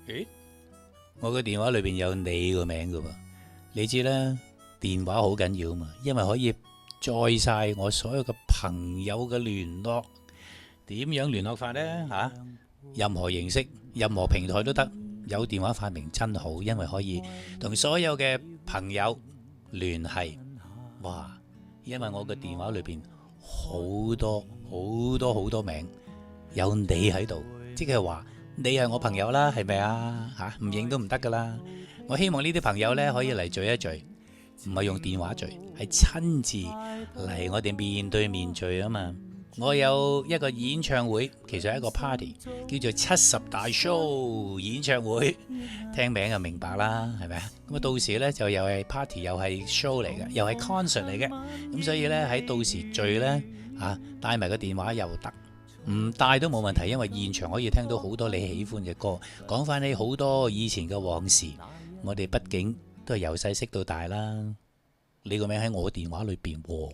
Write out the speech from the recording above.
咦，我個電話裏邊有你個名噶喎，你知啦，電話好緊要嘛，因為可以載晒我所有嘅朋友嘅聯絡。點樣聯絡法呢？任何形式、任何平台都得。有電話發明真好，因為可以同所有嘅朋友聯繫。哇！因為我嘅電話裏邊好多好多好多名，有你喺度，即係話你係我朋友啦，係咪啊？唔認都唔得噶啦。我希望呢啲朋友呢可以嚟聚一聚，唔係用電話聚，係親自嚟我哋面對面聚啊嘛。我有一個演唱會，其實係一個 party，叫做70大 show 演唱會，聽名就明白啦，係咪啊？咁啊到時呢，就又係 party，又係 show 嚟嘅，又係 concert 嚟嘅，咁所以呢，喺到時聚呢，帶埋個電話又得，唔帶都冇問題，因為現場可以聽到好多你喜歡嘅歌，講翻你好多以前嘅往事。我哋畢竟都係由細識到大啦，你個名喺我電話裏邊喎。